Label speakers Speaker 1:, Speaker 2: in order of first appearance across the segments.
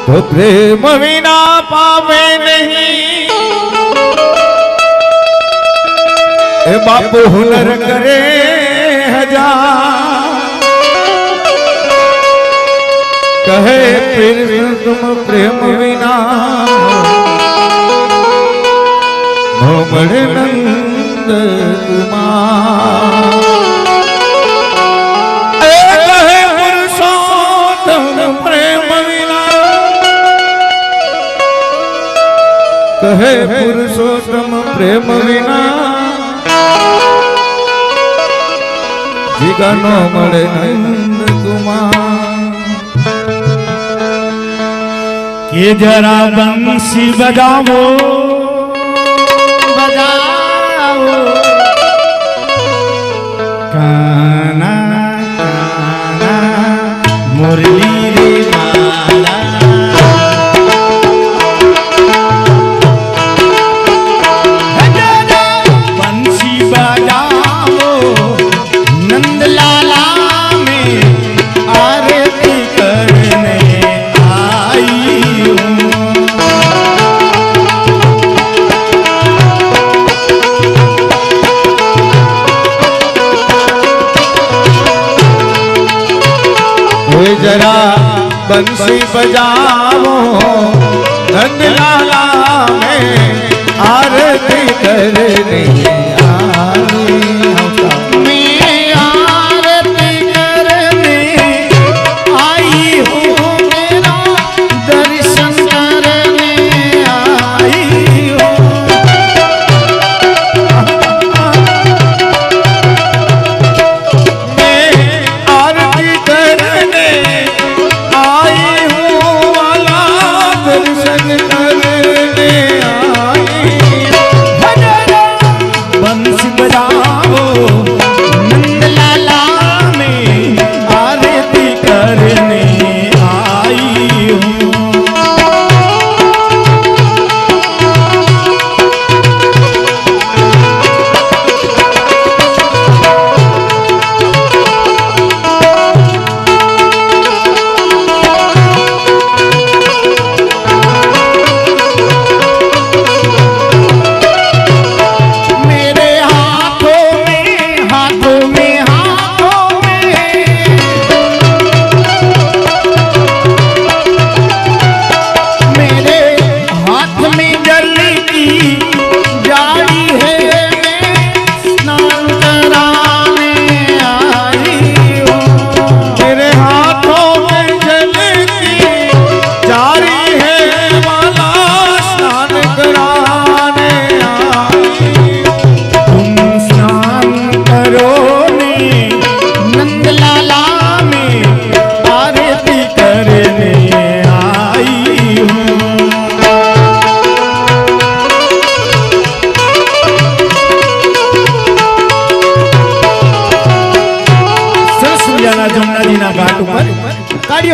Speaker 1: तो प्रेम विना पावे नहीं ए बाप हुनर करे हजार कहे फिर तुम प्रेम विना नो बड़े नंद कुमार कहे पुरुषोत्तम प्रेम विना कहे पुरुषोत्तम प्रेम विना जीगा नो મળે નંદ કુમાર
Speaker 2: કે જરા બંસી બજાવો બજાવો કાના કાના મુરલી રે માલા
Speaker 1: जरा बंसी बजाओ नंदलाला में आरती करने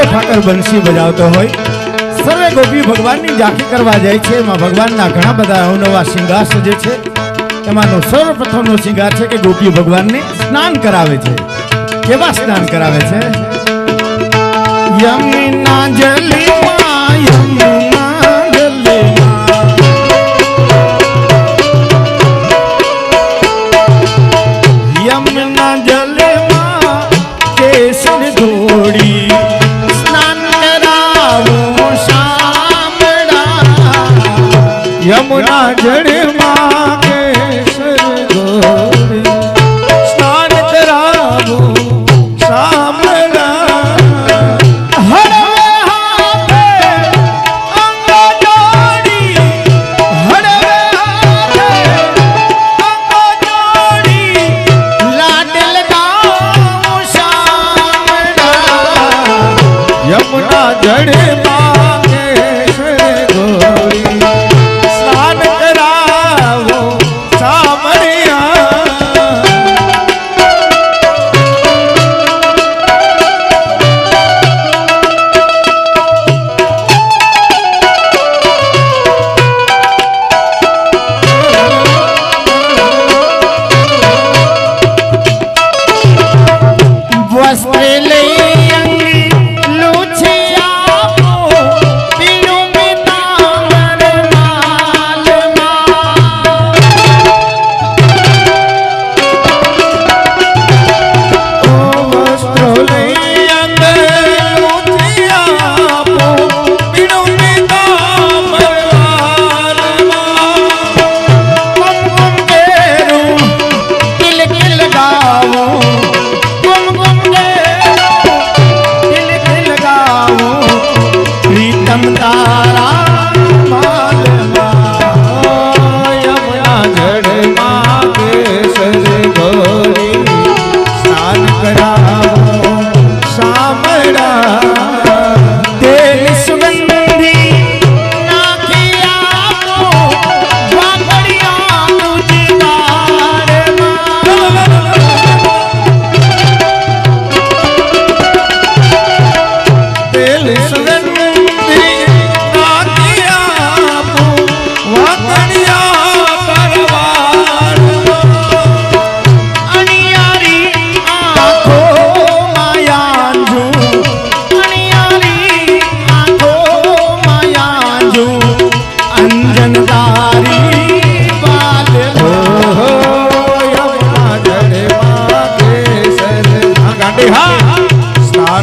Speaker 1: ઠાકર બંસી બજાવતો હોય સર્વે ગોપી ભગવાનની ઝાંખી કરવા જાય છે એમાં ભગવાનના ઘણા બધા અવનવા શિંગાર સજે છે એમાંનો સર્વપ્રથમનો શિંગાર છે કે ગોપી ભગવાનને સ્નાન કરાવે છે કેવા સ્નાન કરાવે છે યમુના જલમાં યમુના જલમાં યમુના જલમાં કેસર ધોડી यमुना जड़ मां केसर गोरी स्नान करावो सामना हड़वे हाथे अंग जोड़ी हड़वे हाथे अंग जोड़ी लाड लगाओ सामना यमुना जड़ मां केसर गोरी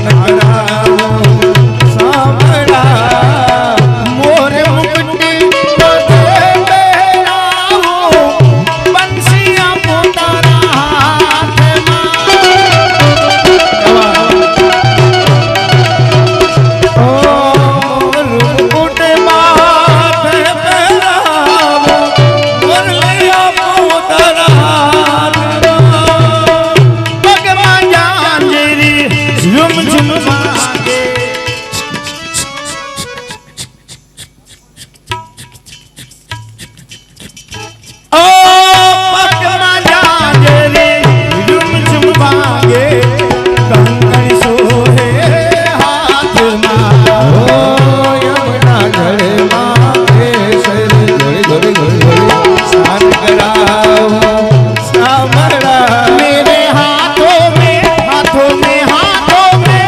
Speaker 2: સ્નાન કરાવો સાંભળા
Speaker 1: મોર મુકુટ પગે પહેરાવો, બંસીયા પોતાના હાથમાં.
Speaker 2: મુકુટ માથે પહેરાવો, મુરલિયા પોતાના હાથમાં.
Speaker 1: પગમાં જાંજરી ઝુમ ઝુમ વાગે, ઓ પગમાં જાંજરી ઝુમ ઝુમ વાગે, કંકણ સોહે હાથમાં.
Speaker 2: ઓ યમુના જળમાં કેસર ઘોડી ઘોડી ઘોડી ઘોડી સ્નાન કરાવો સાંભળા
Speaker 1: मेरे हाथों में हाथों में हाथों में,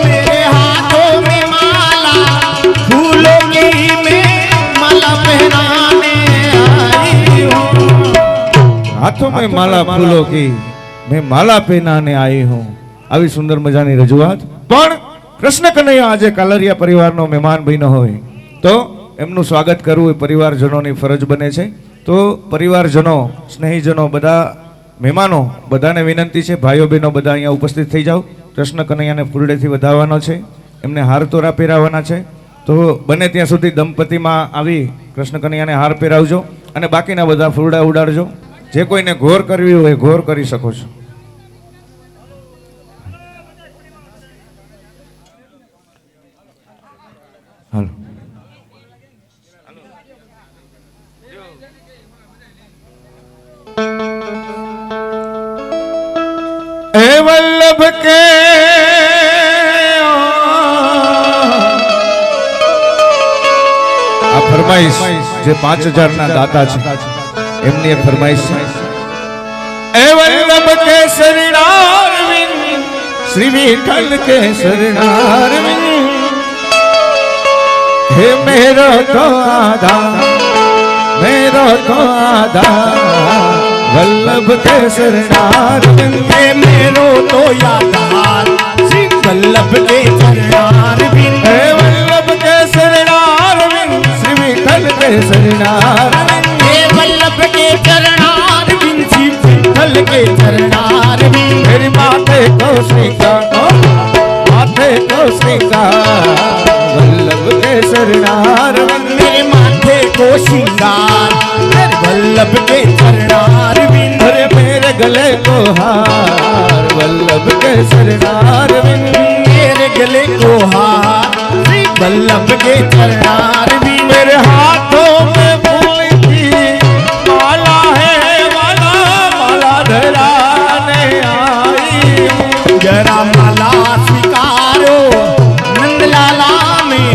Speaker 1: मेरे हाथों में माला फूलों की मैं माला पहनाने आई हूँ.
Speaker 2: हाथों में माला फूलों की मैं माला पहनाने आई हूँ. આવી સુંદર મજાની રજૂઆત. પણ કૃષ્ણ કનૈયા આજે કાલરિયા પરિવારનો મહેમાન બન્યો હોય તો એમનું સ્વાગત કરવું એ પરિવારજનોની ફરજ બને છે. તો પરિવારજનો, સ્નેહીજનો, બધા મહેમાનો, બધાને વિનંતી છે, ભાઈઓ બહેનો બધા અહીંયા ઉપસ્થિત થઈ જાઓ. કૃષ્ણ કનૈયાને ફૂલડેથી વધાવવાનો છે, એમને હાર તોરા પહેરાવવાના છે. તો બને ત્યાં સુધી દંપતીમાં આવી કૃષ્ણ કનૈયાને હાર પહેરાવજો અને બાકીના બધા ફૂલડા ઉડાડજો. જે કોઈને ઘોર કરવી હોય ઘોર કરી શકો છો. હાલો. હે વલ્લભ કે આ ફરમાઈશ જે 5000 ના દાતા છે એમની એક ફરમાઈશ છે. હે વલ્લભ કે શરણારવિંદ શ્રી વિઠ્ઠલ કે શરણારવિંદ हे मेरो तो आधार वल्लभ के शरणारविंद.
Speaker 1: हे मेरो तो यादार श्री वल्लभ के चरणारविंद.
Speaker 2: हे वल्लभ के शरणारविंद श्री विठ्ठल के शरणारविंद.
Speaker 1: हे वल्लभ के चरणारविंद श्री विठ्ठल के चरणारविंद.
Speaker 2: मेरी माथे को श्रीकांत माथे को श्रीकांत वल्लभ के शरणारविंद.
Speaker 1: मेरे माथे को श्रृंगार मेरे वल्लभ के चरणारविंद.
Speaker 2: अरे मेरे गले को हार वल्लभ के शरणारविंद.
Speaker 1: मेरे गले को हार श्री वल्लभ के चरणारविंद.
Speaker 2: मेरे हाथों में फूल की माला है माला माला धराने आई हूँ.
Speaker 1: जरा माला स्वीकारो नंदलाला में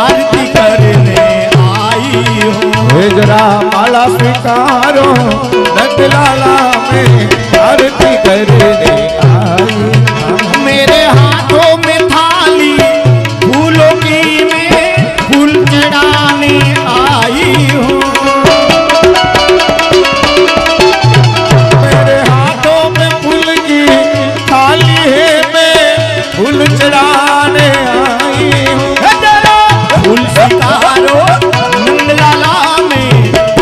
Speaker 1: आरती करने आई हूँ.
Speaker 2: हे जरा माला स्वीकारो नंदलाला में आरती करने आई हूँ.
Speaker 1: मेरे हाथों में थाली फूलों की मैं फूल चढ़ाने आई हूँ.
Speaker 2: मेरे हाथों में फूल की थाली है मैं फूल चढ़ाने आई हूँ.
Speaker 1: फूल स्वीकारो नंदलाला में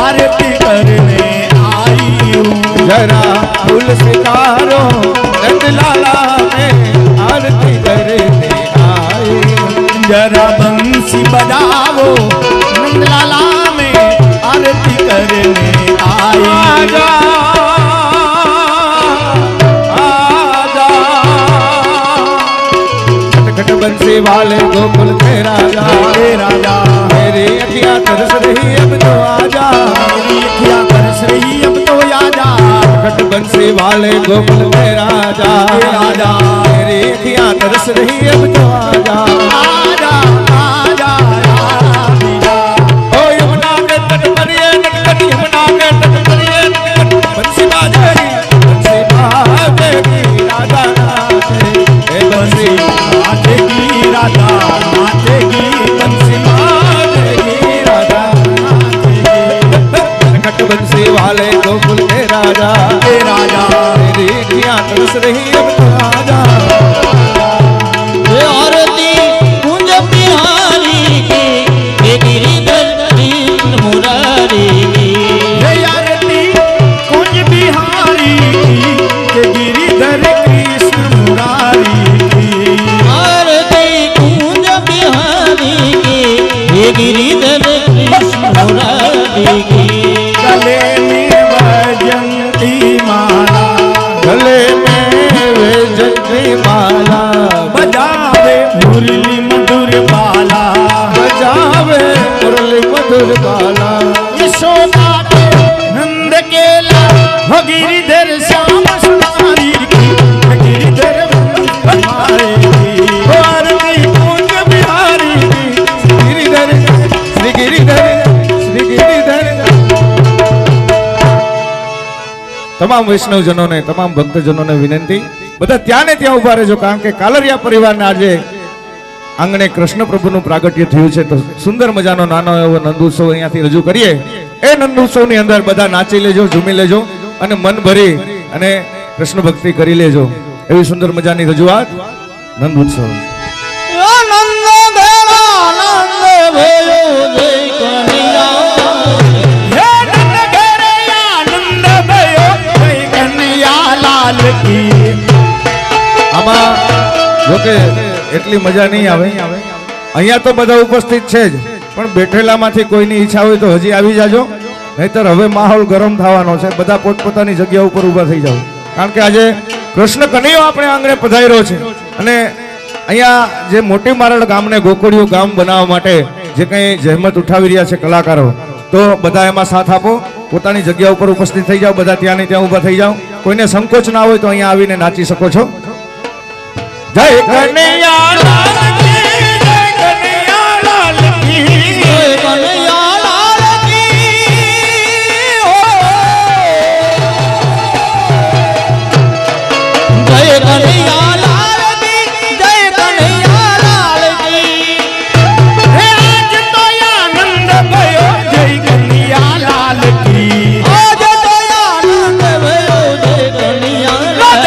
Speaker 1: आरती करने आई हूँ.
Speaker 2: जरा फूल स्वीकारो नंदलाला में आरती करने आई हूँ.
Speaker 1: जरा बंसी बजाओ नंदलाला में आरती करने आई.
Speaker 2: आजा आजा खटखट बंसी वाले गोकुल के राजा
Speaker 1: हे राजा
Speaker 2: मेरी अखियां तरस रही अब तो आजा.
Speaker 1: मेरी अखियां तरस रही अब तो आजा.
Speaker 2: खट बंसी वाले गोकुल के राजा
Speaker 1: हे राजा
Speaker 2: मेरी अखियां तरस रही अब तो आजा.
Speaker 1: आजा आजा आजा.
Speaker 2: ओ यमुना के तट पर ये नटखट यमुना के तट पर ये नटखट बंसी बाजेगी राजा नाचे. हे बंसी
Speaker 1: नाचेगी राजा नाचेगी बंसी
Speaker 2: बाजेगी राजा
Speaker 1: नाचेगी.
Speaker 2: खट बंसी वाले गोकुल के राजा
Speaker 1: हे राजा
Speaker 2: मेरी रही अब तो आजा।
Speaker 3: आरती कुंज बिहारी की हे गिरिधर कृष्ण मुरारी की
Speaker 1: हे आरती कुंज बिहारी की के गिरिधर कृष्ण मुरारी की
Speaker 3: आरती कुंज बिहारी की हे गिरिधर कृष्ण मुरारी की
Speaker 1: गले में वैजयंती माला
Speaker 2: गले में वैजयंती माला
Speaker 1: बजावे मुरली मधुर बाला
Speaker 2: बजावे मुरली मधुर बाला।
Speaker 1: यशोदा के नंद के लाल हो गिरिधर श्याम सुंदरी की गिरिधर हमारे की
Speaker 2: ओ आरती कुंज बिहारी की गिरिधर श्री गिरिधर श्री गिरिधर। તમામ વૈષ્ણવજનોને તમામ ભક્તજનોને વિનંતી બધા ત્યાં ને ત્યાં ઉભા રહેજો કારણ કે કાલરિયા પરિવારને આજે આંગણે કૃષ્ણ પ્રભુનું પ્રાગટ્ય થયું છે તો સુંદર મજાનો નાનો એવો નંદોત્સવ અહીંયાથી રજૂ કરીએ એ નંદોત્સવની અંદર બધા નાચી લેજો ઝૂમી લેજો અને મન ભરી અને કૃષ્ણ ભક્તિ કરી લેજો એવી સુંદર મજાની રજૂઆત નંદોત્સવ।
Speaker 3: આનંદ ભેળા આનંદ ભયો જય કનૈયા
Speaker 1: हे नंद घरे आनंद भयो जय कन्हैया लाल की।
Speaker 2: આમાં જોકે એટલી મજા નહીં આવે અહીંયા તો બધા ઉપસ્થિત છે જ પણ બેઠેલામાંથી કોઈની ઈચ્છા હોય તો હજી આવી જાજો નહીતર હવે માહોલ ગરમ થવાનો છે બધા પોતપોતાની જગ્યા ઉપર ઊભા થઈ જાઓ કારણ કે આજે કૃષ્ણ કનૈયો આપણે આંગણે પધાર્યો છે અને અહીંયા જે મોટી મારડ ગામને ગોકળિયું ગામ બનાવવા માટે જે કંઈ જહેમત ઉઠાવી રહ્યા છે કલાકારો તો બધા એમાં સાથ આપો પોતાની જગ્યા ઉપર ઉપસ્થિત થઈ જાઓ બધા ત્યાં ને ત્યાં ઊભા થઈ જાઓ કોઈને સંકોચ ના હોય તો અહીંયા આવીને નાચી શકો છો। જય કનૈયા લાલ કી જય કનૈયા લાલ કી
Speaker 3: જય કનૈયા લાલ કી હો જય કનૈયા લાલ કી જય કનૈયા લાલ કી
Speaker 1: हे आज तो आनंद भयो जय कन्हैया लाल की।
Speaker 3: આજ તો આનંદ ભયો જય કનૈયા લાલ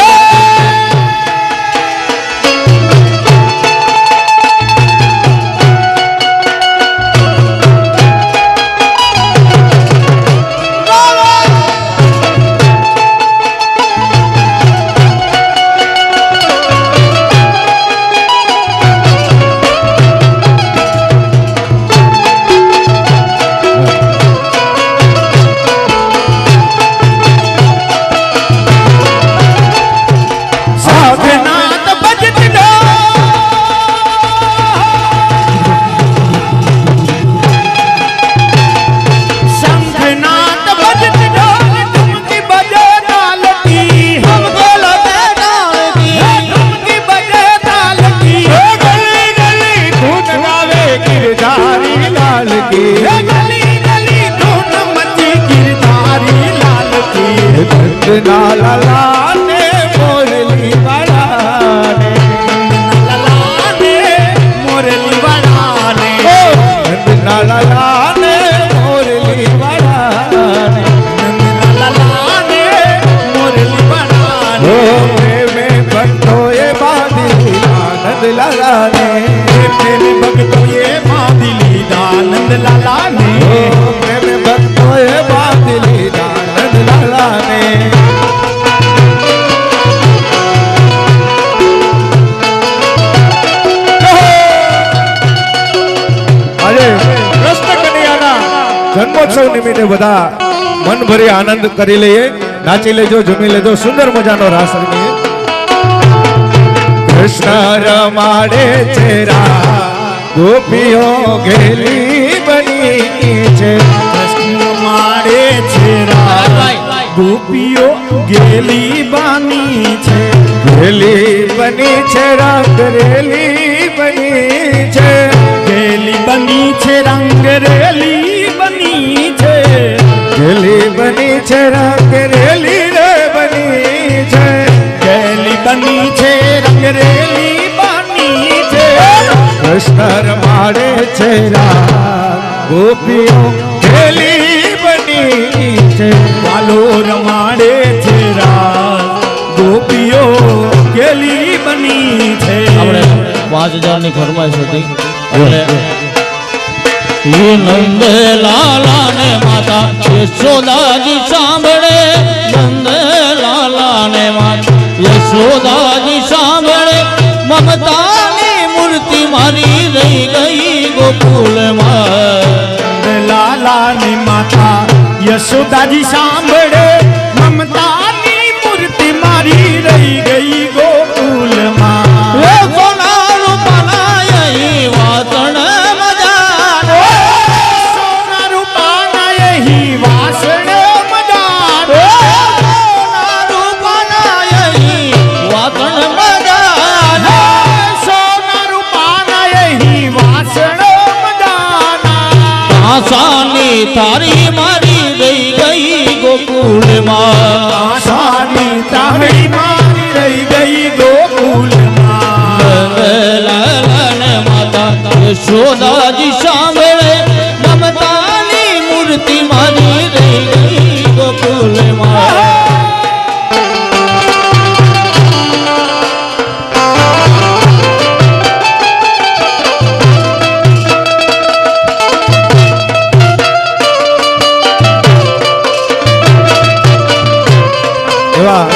Speaker 1: साधनाथ भजत डो शंखनाथ भजत ढोल तुमकी बजे ताल की
Speaker 3: हमको लगे डाल की
Speaker 1: तुमकी बजे ताल की
Speaker 2: ગલી ગલી ધૂન ગાવે ગિરધારી લાલ કી
Speaker 1: गली गली धून मची गिरधारी लाल की
Speaker 2: ધંધના લાલાને મોરલી વાળાને
Speaker 1: ललाने मुरली बड़ाने
Speaker 2: ધંધના લાલાને મોરલી વાળાને
Speaker 1: ललाने मुरली बड़ाने
Speaker 2: ઓ પ્રેમે ભક્તોએ બાંધી આનંદ લાલાને
Speaker 1: प्रेमी भक्तों ये मादिली दानंद लाला ने
Speaker 2: ઓ પ્રેમે ભક્તોએ બાંધી આનંદ લાલાને આજે કૃષ્ણ કનૈયાના જન્મોત્સવ નિમિત્તે બધા મન ભરી આનંદ કરી લઈએ નાચી લેજો જમી લેજો સુંદર મજાનો રાસ રમીએ। કૃષ્ણ રમાડે છે રા ગોપીઓ ઘેલી બની છે
Speaker 1: कृष्ण मारे छेरा गोपियो गेली बानी छे
Speaker 2: ઘેલી બની છે રા કરેલી બની છે
Speaker 1: गेली बनी छे रंग रेली बनी छे
Speaker 2: ઘેલી બની છે રા કરેલી રે બની છે
Speaker 1: गेली बनी छे रंग रेली बनी छे
Speaker 2: કૃષ્ણ રમાડે છે રા ગોપીઓ ઘેલી બની છે
Speaker 1: वालो रमाड़े छेरा गोपियो ભરેલી બની છે
Speaker 3: આપણે 5000 ની ફરમાઈશ હતી એટલે એ નંદ લાલા ને માતા યશોદાજી સાંભળે નંદ લાલા ને માતા યશોદાજી સાંભળે મમતાની મૂર્તિ મારી રહી ગઈ ગોકુળમાં
Speaker 1: લાલા ની માતા યશોદાજી સાંભળે મમતાની મૂર્તિ મારી રહી ગઈ ગોકુલમાં
Speaker 3: એ સોના રૂપાના અહીં વાતણ મજાનો
Speaker 1: સોના રૂપાના એહી વાસણ મજાન
Speaker 3: સોના રૂપાના અહીં વાતણ મજાનો
Speaker 1: સોના રૂપાના એહી વાસણ મજાના
Speaker 3: આસાની તારી મારી રહી ગઈ ગોકુળમાં
Speaker 1: આશાની તાળી મારી રહી ગઈ ગોકુલમાં
Speaker 3: લાલન માતા યશોદાજી સાંભળે મમતાની મૂર્તિ મારી રહી ગઈ ગોકુળમાં
Speaker 2: એવા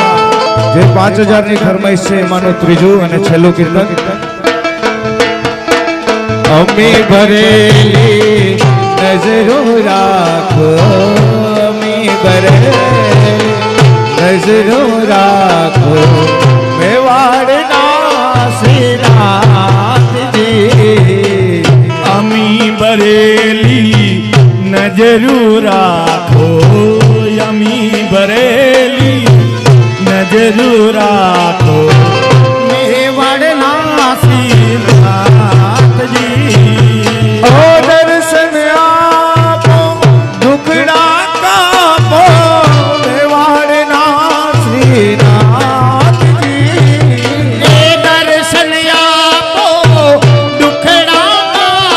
Speaker 2: જે 5000 ની ફરમાઈશ છે એમાંનું ત્રીજું અને છેલ્લું કીર્તન અમે ભરેલી નજરો રાખો અમે ભરેલી નજરો રાખો મેવાડના શ્રીનાથજી
Speaker 1: અમી ભરેલી નજરુ રાખો અમી ભરેલી નજરુ રાખો મેવાડના શ્રીનાથજી
Speaker 2: ઓ દર્શન આપો દુખડા કાપો મેવાડના શ્રીનાથજી
Speaker 1: એ દર્શન આપો દુખડા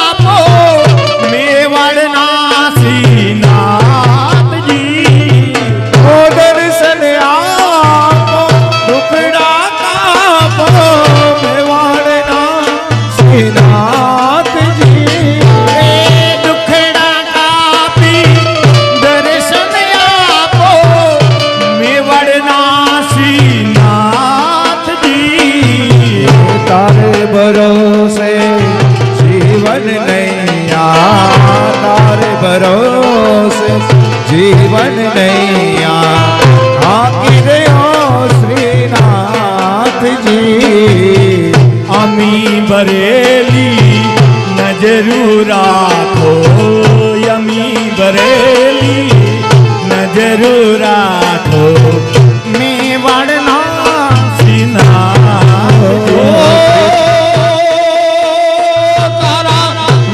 Speaker 1: આપો મેવાડના શ્રીનાથજી
Speaker 2: ઓ દર્શન આપો દુખડા કાપો મેવાડના શ્રીનાથજી
Speaker 1: એ દુખડા કાપી દર્શન આપો મેવાડના શ્રીનાથજી
Speaker 2: તારે ભરોસે જીવન નૈયા તારે ભરોસે જીવન નૈયા હાકી રહ્યો શ્રીનાથજી
Speaker 1: અમી ભરેલી નજરુ રાખો અમી ભરેલી નજરુ રાખો મેવાડના શ્રીનાથજી
Speaker 3: તારા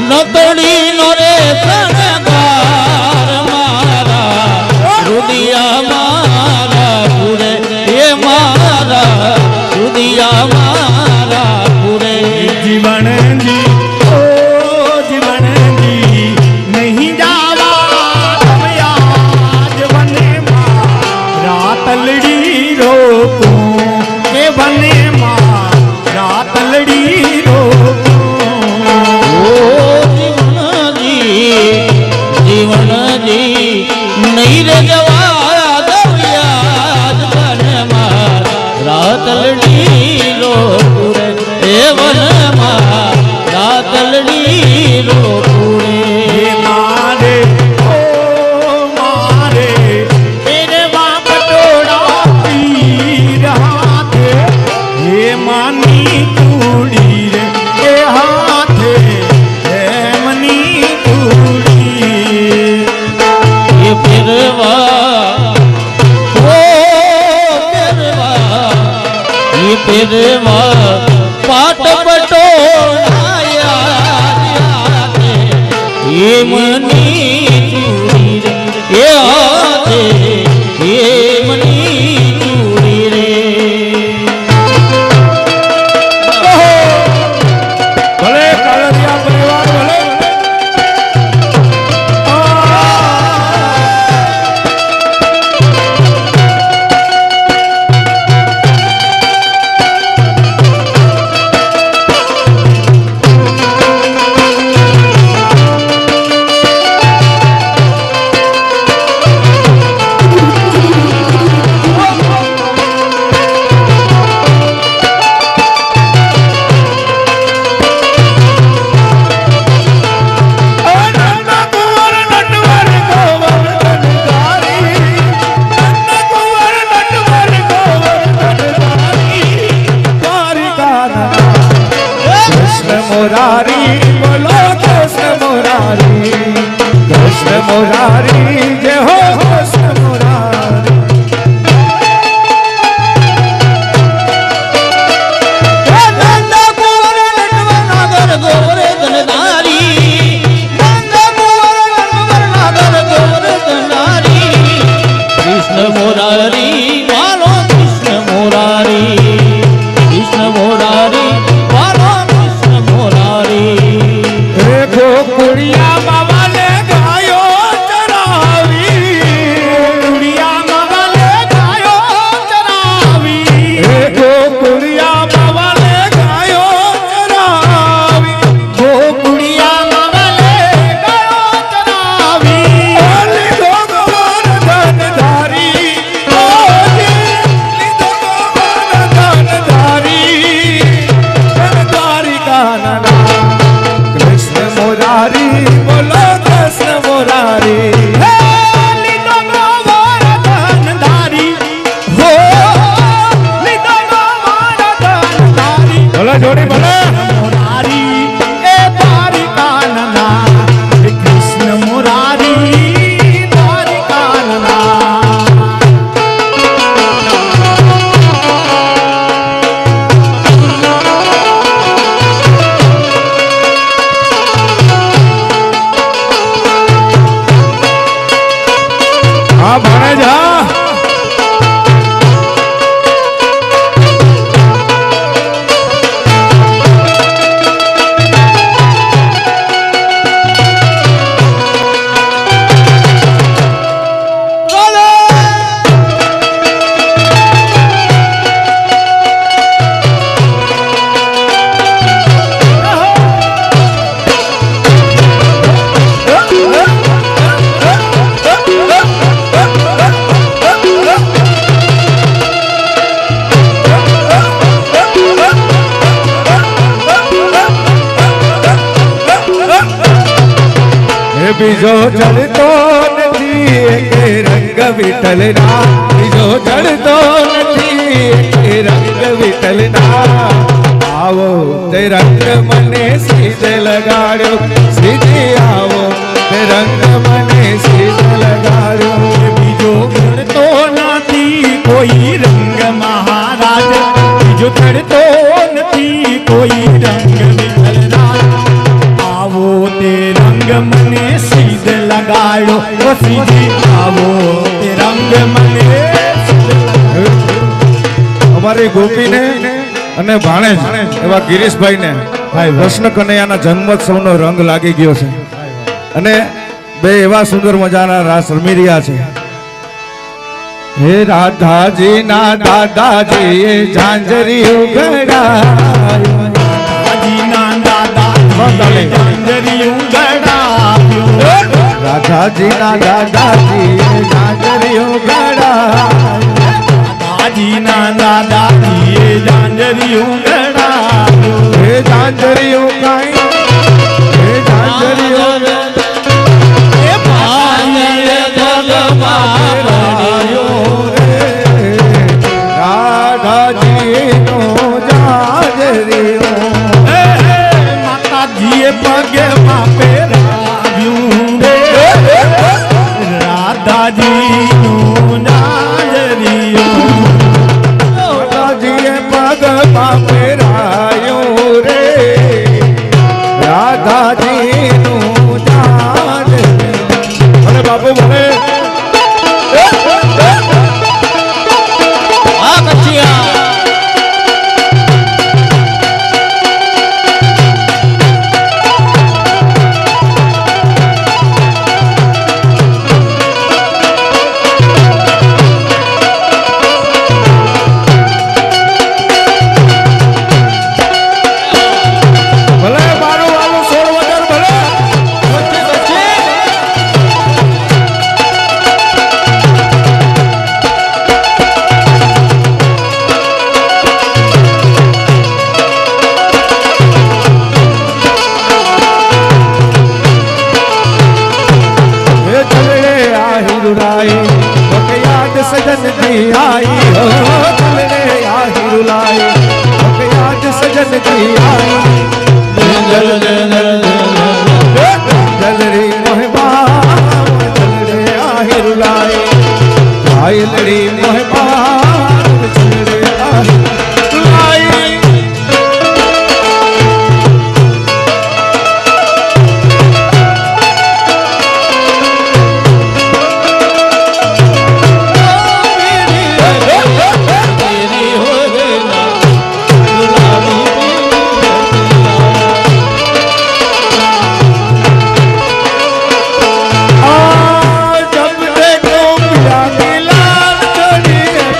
Speaker 3: નતડી નો રે શણગાર મારા રુદિયા મારા પૂરે એ મારા રુદિયા મારા પૂરે
Speaker 1: જીવનજી ઓ જીવનજી નહીં જાવા તમે આજ વનમાં રાતલડી રોકું કે વનમાં રાતલડી રોકું
Speaker 3: ઓ જીવનજી જીવનજી નહીં રે જવા દવ્યા જ વનમાં રાતલડી રો પૂરે એ વનમાં રાતલડી રો પૂરે
Speaker 1: હે મારે ઓ મારે તેરે બાપ ટોળા પીર હાથે હે માની કુડી રે એ હાથે હે મની કુડી
Speaker 3: એ ફેરવા ઓ ફેરવા એ ફેરવા પાટ પટોળાયા એ મની ચૂડી રે એ હાથે એ મની ચૂડી રે
Speaker 2: ભલે કાળરિયા પરિવાર ભલે ભલે જોડી ભલે
Speaker 1: મુરારી એ દ્વારિકાનંદા હે કૃષ્ણ મુરારી દ્વારિકાનંદા
Speaker 2: હા ભાણે જા બીજો ચડતો નથી કે રંગ વિઠ્ઠલના બીજો ચડતો નથી કે રંગ વિઠ્ઠલના આવો તે રંગ મને સીધે લગાડ્યો સીધે આવો તે રંગ મને સીધે લગાડ્યો
Speaker 1: બીજો ચડતો નથી કોઈ રંગ મહારાજ બીજો ચડતો નથી કોઈ રંગ વિઠ્ઠલના આવો તે રંગ મને સીધે લગાડો ઓ સીધી આવો તે રંગ મને
Speaker 2: અમારી ગોપીને અને ભાણેજ એવા ગિરીશભાઈને કૃષ્ણ કનૈયાના જન્મોત્સવનો રંગ લાગી ગયો છે અને બે એવા સુંદર મજાના રાસ રમી રહ્યા છે હે રાધાજીના દાદાજીએ ઝાંઝરી ઉઘડાયો
Speaker 1: રાધાજીના દાદાજીએ ઝાંઝરી ઉઘડાયો
Speaker 2: રાધાજીના દાદાજીએ ઝાંઝરી ઉઘડાયો
Speaker 1: રાધાજીના દાદાજીએ ઝાંઝરી ઉઘડાયો
Speaker 2: હે ઝાંઝરી ઉઘાઈ હે ઝાંઝરી
Speaker 3: એ પાયલ ભગવાન
Speaker 2: રાધાજીનો ઝાંઝરીઓ
Speaker 1: માતાજીએ પગે માપે રાવ્યું રે રાધાજીનું ઝાંઝરિયું
Speaker 2: રાધાજીએ પગમાં પહેરાયો રે રાધાજીનું ઝાંઝરિયું અરે બાપુ મને
Speaker 3: આ કચિયા
Speaker 2: ભલે મારું વાલું સોળ વગર ભલે हे चले आहिरुलाई ओके याद सजन की आई हो चले आहिरुलाई ओके याद सजन की आई जल रे मोहबा चल रे आहिरुलाई आई लड़ी मोहबा चल रे आहिरुलाई
Speaker 3: तेरी हो गया गुलाबी
Speaker 2: जब देखो पिया की लाल चढ़ी है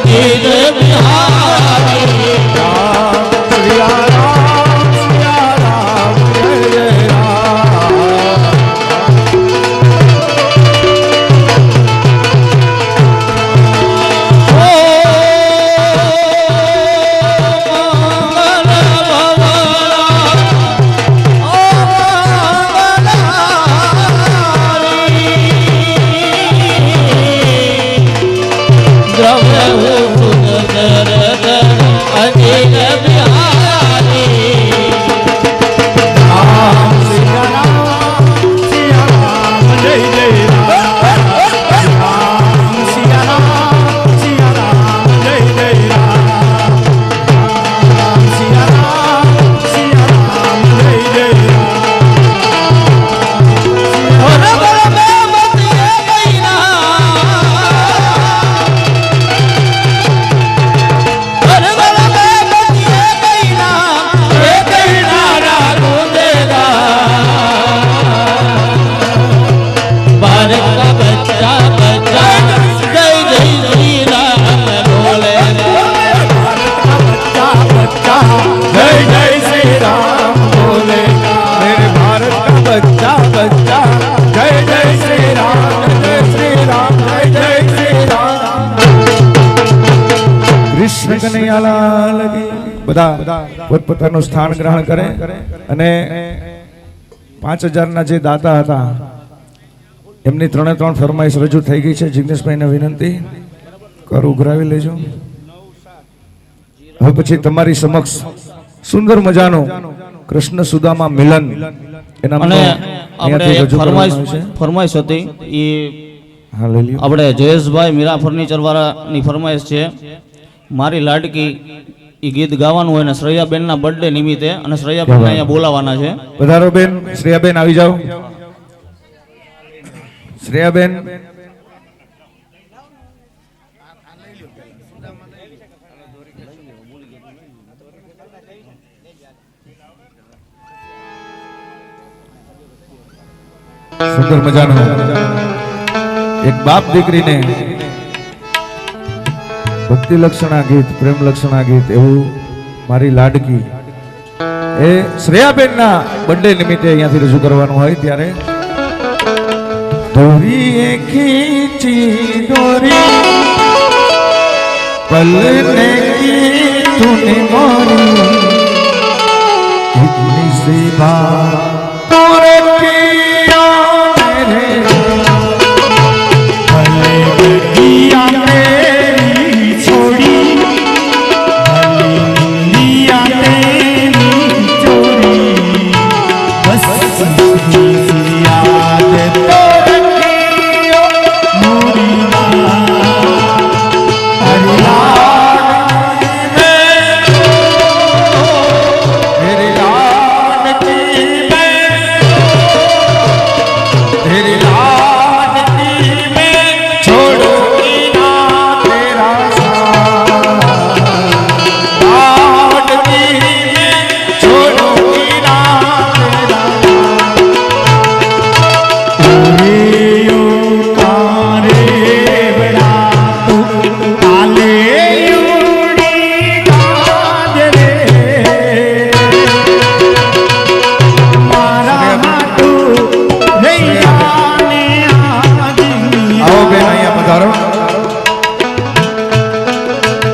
Speaker 3: અજીત બિહારી
Speaker 2: રામ સિયા રામ સિયા રામ જય જય રામ
Speaker 3: અજીત બિહારી
Speaker 1: રામ સિયા રામ જય જય રામ રામ સિયા રામ જય જય રામ રામ સિયા રામ જય જય જય જય શ્રી રામ બોલેગા
Speaker 2: मेरे भारत का बच्चा बच्चा जय जय श्री राम जय श्री राम जय जय श्री राम કૃષ્ણ કનૈયાલાલ કી બધા પોતપોતાનું સ્થાન ગ્રહણ કરે અને 5000 ના જે દાતા હતા એમની ત્રણે ત્રણ ફરમાઈશ રજૂ થઈ ગઈ છે. જિગ્નેશભાઈને વિનંતી કર ઉઘરાવી લેજો. હવે પછી તમારી સમક્ષ સુંદર મજાનું કૃષ્ણ સુદામા મિલન એના
Speaker 3: અને આપણે
Speaker 2: અહીંયાથી રજૂ
Speaker 3: ફરમાઈશ
Speaker 2: કરવામાં આવશે.
Speaker 3: ફરમાઈશ હતી એ
Speaker 2: હા લઈ લ્યો.
Speaker 3: આપણે જયેશભાઈ મીરા ફર્નિચર વાળાની ફરમાઈશ છે. મારી લાડકી એ ગીત ગાવાનું હોય ને શ્રેયાબેનના બર્થડે નિમિત્તે અને શ્રેયાબેન અહીંયા બોલાવાના છે.
Speaker 2: પધારો બેન. શ્રેયાબેન આવી જાઓ. શ્રેયાબેન સુંદર મજાનો એક બાપ દીકરીને ભક્તિ લક્ષણા ગીત પ્રેમ લક્ષણા ગીત એવું મારી લાડકી એ શ્રેયાબેનના બર્થડે નિમિત્તે અહીંયાથી રજૂ કરવાનું હોય ત્યારે દોરી ખીંચી દોરી પલને કી તૂને મોરી इतनी सी बात तूने किया मेरे
Speaker 1: ભલે ગિયા તેરી છોડી ભલે ગિયા તેરી ચોરી બસ ઇસકી યાદ તો રખિયો મોરી
Speaker 2: मेरी लाडकी मैं तेरी लाडकी मैं छोड़ूंगी ना तेरा साथ लाडकी मैं छोड़ूंगी ना तेरा
Speaker 1: યો તારે બડા તું કાલે ઉડી ગાજરે મારા હાટું રૈયાને આજી
Speaker 2: आओ बेन અહીંયા પધારો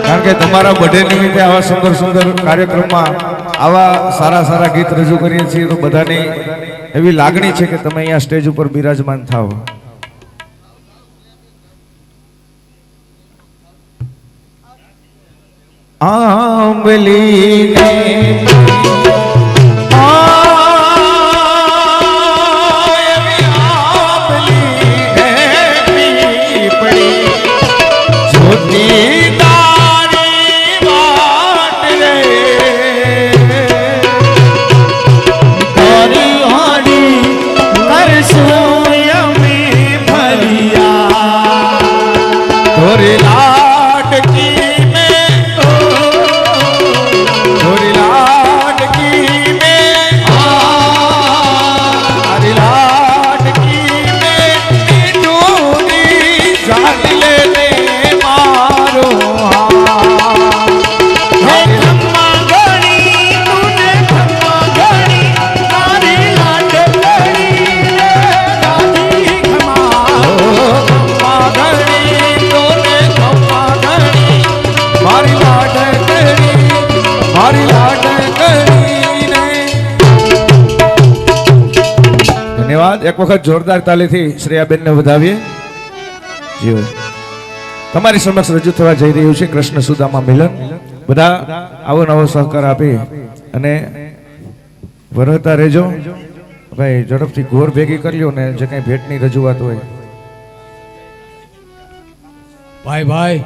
Speaker 2: કારણ કે તમારા બર્થડે નિમિત્તે આવા સુંદર સુંદર કાર્યક્રમમાં આવા સારા સારા ગીત રજૂ કરીએ છીએ તો બધાની એવી લાગણી છે કે તમે અહીંયા સ્ટેજ ઉપર બિરાજમાન થાઓ. આંબલી ને
Speaker 1: તારી હાડી કરશું અમે ભલિયા
Speaker 2: થોરી લાડકી મેં થોરી લાડકી એક વખત જોરદાર તાલીથી શ્રેયાબેનને વધાવીએ. જીઓ તમારી સમક્ષ રજૂ થવા જઈ રહ્યું છે કૃષ્ણ સુદામા મિલન. બધા આવો નવો સહકાર આપી અને વરહતા રહેજો. ભાઈ ઝડપથી ઘોર ભેગી કરી લ્યો ને જે કઈ ભેટની રજૂઆત હોય.
Speaker 4: ભાઈ ભાઈ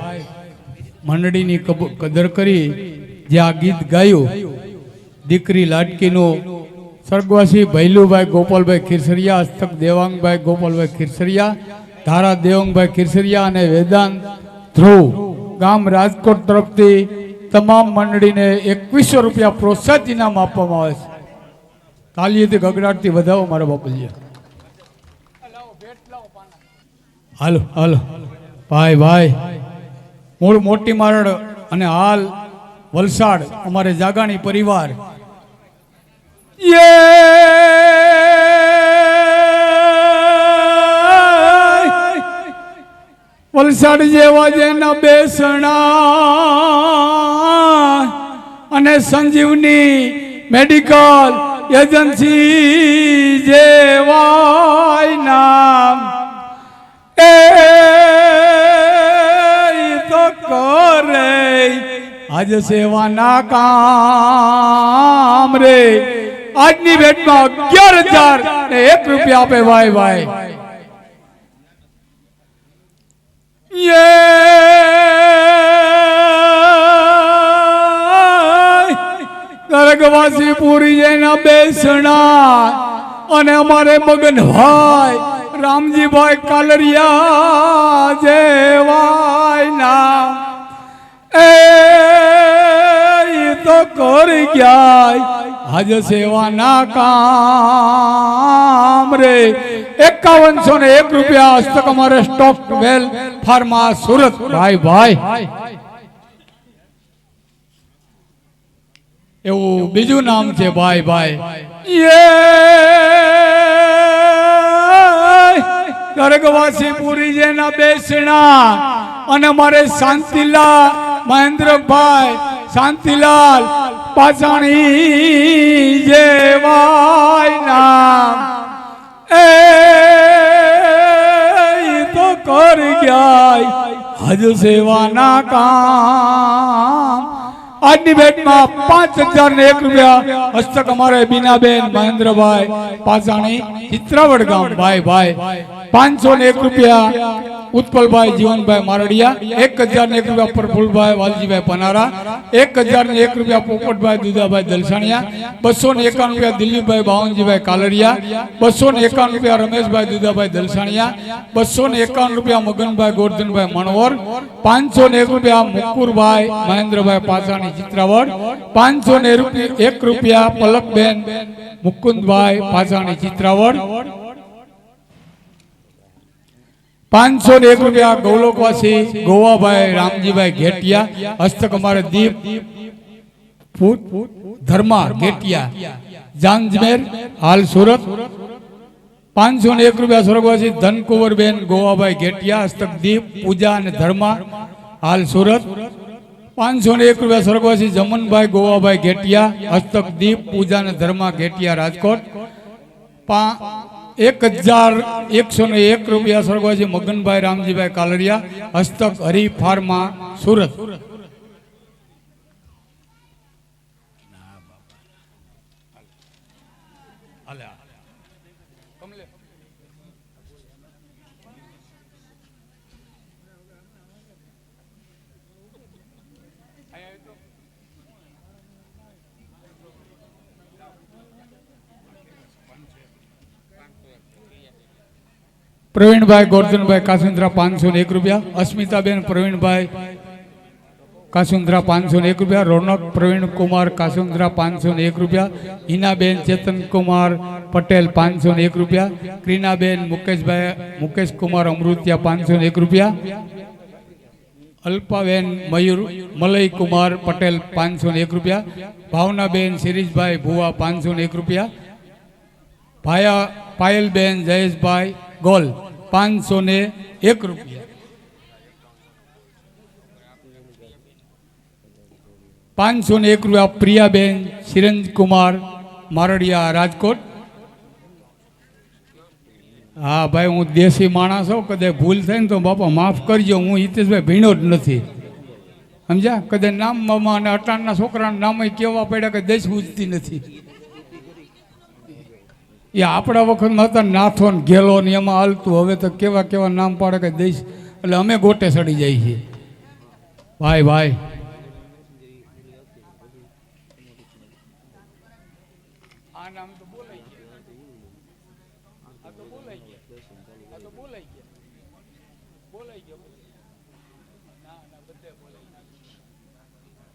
Speaker 4: મંડળીની કદર કરી જે આ ગીત ગાયું દીકરી લાડકીનું સ્વર્ગવાસી ભૈલુભાઈ ગોપાલભાઈ ખીરસરિયા, હસ્તક દેવાંગભાઈ ગોપાલભાઈ ખીરસરિયા, ધારા દેવાંગભાઈ ખીરસરિયા અને વેદાંત ધ્રુવ ગામ રાજકોટ તરફથી તમામ મંડળીને 2100 રૂપિયા પ્રોત્સાહન ઇનામ આપવામાં આવે છે. તાલીથી ગગડાટથી વધાવો મારા બાપુજી. હાલો હાલો ભાઈ ભાઈ મૂળ મોટી મારડ અને હાલ વલસાડ અમારે જાગાણી પરિવાર વલસાડ જેવા જેના બેસણા અને સંજીવની મેડિકલ એજન્સી જેવાય નામ એ તો કરે આજ સેવાના કામ રે. આજની ભેટમાં 11,001 રૂપિયા આપે ભાઈ ભાઈ. સ્વર્ગવાસી પૂરી જયના બેસણા અને અમારે મગનભાઈ રામજીભાઈ કાલરિયા જેવાય ના એ તો કરી ગયા આજ સેવાના કામ રે. 5101 રૂપિયા હસ્તક અમારે સ્ટોક વેલ ફાર્મા સુરત ભાઈ ભાઈ. એવું બીજું નામ છે ભાઈ ભાઈ. સ્વર્ગવાસી પુરી જેના બેસણા અને મારે શાંતિલાલ મહેન્દ્રભાઈ શાંતિલાલ પાછાણી જેવાય નામ એ તો કરી ગયા હજ સેવાના કામ. આજની ભેટમાં 5001 રૂપિયા હસ્તક અમારે બીનાબેન મહેન્દ્રભાઈ પાછાણી ચિત્રાવડ ગામ ભાઈ ભાઈ. 501 રૂપિયા ઉત્પલભાઈ જીવનભાઈ મારડિયા, 1001 રૂપિયા પ્રફુલભાઈ વાલજીભાઈ પનારા, 1001 રૂપિયા પોપટભાઈ દુદાભાઈ દલસાણિયા, 251 રૂપિયા દિલીપભાઈ બાવનજીભાઈ કાલરિયા, 251 રૂપિયા રમેશભાઈ દુદાભાઈ દલસાણિયા, 251 રૂપિયા મગનભાઈ ગોરધનભાઈ મણવર, 501 રૂપિયા મુકુરભાઈ મહેન્દ્રભાઈ પાછાણી ચિત્રાવડ, 501 રૂપિયા પલકબેન મુકુંદભાઈ પાછાણી ચિત્રાવડ, 501 રૂપિયા ગૌલોકવાસી ગોવાભાઈ રામજીભાઈ ઘેટિયા, હસ્તક અમારે દીપ ધર્મા ઘેટિયા જાંજમેર હાલ સુરત. 501 રૂપિયા સ્વર્ગવાસી ધનકુંવરબેન ગોવાભાઈ ઘેટિયા, હસ્તક દીપ પૂજા અને ધર્મા હાલ સુરત. 501 રૂપિયા સ્વર્ગવાસી જમનભાઈ ગોવાભાઈ ઘેટિયા, હસ્તક દીપ પૂજા અને ધર્મા ઘેટિયા રાજકોટ. 1101 રૂપિયા સ્વર્ગવાસી મગનભાઈ રામજીભાઈ કાલરિયા, હસ્તક હરી ફાર્મા સુરત. પ્રવીણભાઈ ગોરધનભાઈ કાસુંદ્રા 501 રૂપિયા, અસ્મિતાબેન પ્રવીણભાઈ કાસુંદ્રા 501 રૂપિયા, રોનક પ્રવીણ કુમાર કાસુંદ્રા 501 રૂપિયા, હિનાબેન ચેતનકુમાર પટેલ 501 રૂપિયા, ક્રીનાબેન મુકેશ કુમાર અમૃતિયા 501 રૂપિયા, અલ્પાબેન મલય કુમાર પટેલ 501 રૂપિયા, ભાવનાબેન શિરીષભાઈ ભુવા 501 રૂપિયા, પાયલબેન જયેશભાઈ ગોલ 501 રૂપિયા, 501 રૂપિયા પ્રિયાબેન શિરંજકુમાર મારડિયા રાજકોટ, હા ભાઈ, હું દેશી માણસ હોઉં, કદાચ ભૂલ થાય ને તો બાપા માફ કરજો. હું હિતેશભાઈ ભીણો જ નથી, સમજ્યા? કદાચ નામમાં અને અટાણના છોકરાના નામ કેવા પડ્યા કે દેશ બુજતી નથી. એ આપણા વખતમાં હતા નાથો ને ઘેલો ને એમાં હાલતું. હવે તો કેવા કેવા નામ પાડે કે દેશ, એટલે અમે ગોટે સડી જાય છીએ. ભાઈ ભાઈ આ નામ તો બોલાઈ ગયા, આ તો બોલાઈ ગયા, આ તો બોલાઈ ગયા, બોલાઈ ગયા. ના ના, બધે બોલાઈ ગયા.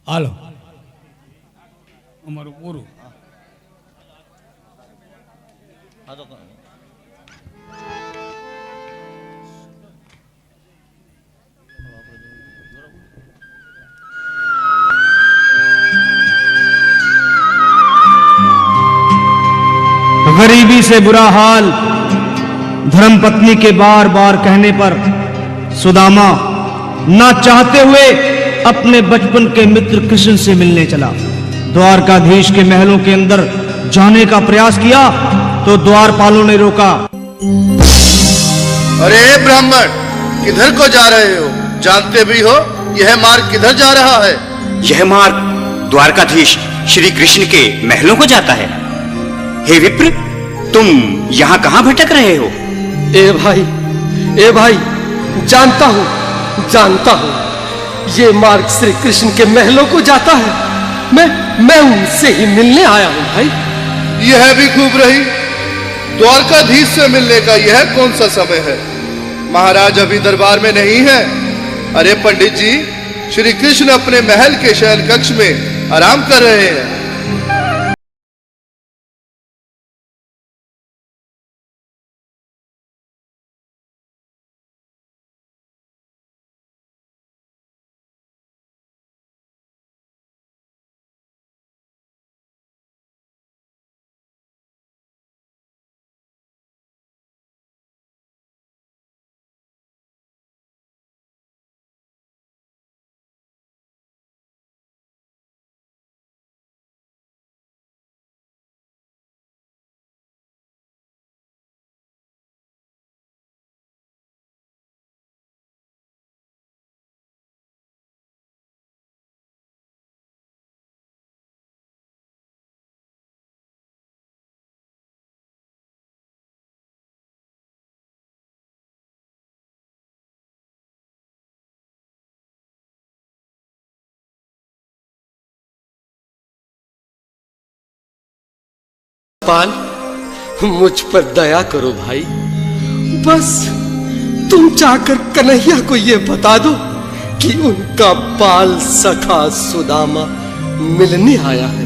Speaker 4: હાલો, અમારું પૂરું.
Speaker 3: હા તો
Speaker 5: गरीबी से बुरा हाल धर्म पत्नी के बार बार कहने पर सुदामा ना चाहते हुए अपने बचपन के मित्र कृष्ण से मिलने चला। द्वारकाधीश के महलों के अंदर जाने का प्रयास किया तो द्वारपालों ने रोका।
Speaker 6: अरे ब्राह्मण, किधर को जा रहे हो? जानते भी हो यह मार्ग किधर जा रहा है?
Speaker 7: यह मार्ग द्वारकाधीश श्री कृष्ण के महलों को जाता है। हे विप्र, तुम यहाँ कहाँ भटक रहे हो?
Speaker 8: ए भाई, जानता हूँ ये मार्ग श्री कृष्ण के महलों को जाता है। मैं उनसे ही मिलने आया हूँ भाई।
Speaker 6: यह भी खूब रही। द्वारकाधीश से मिलने का यह कौन सा समय है? महाराज अभी दरबार में नहीं है। अरे पंडित जी, श्री कृष्ण अपने महल के शयन कक्ष में आराम कर रहे हैं।
Speaker 8: पाल, मुझ पर दया करो भाई। बस तुम जाकर कन्हैया को यह बता दो कि उनका बाल सखा सुदामा मिलने आया है।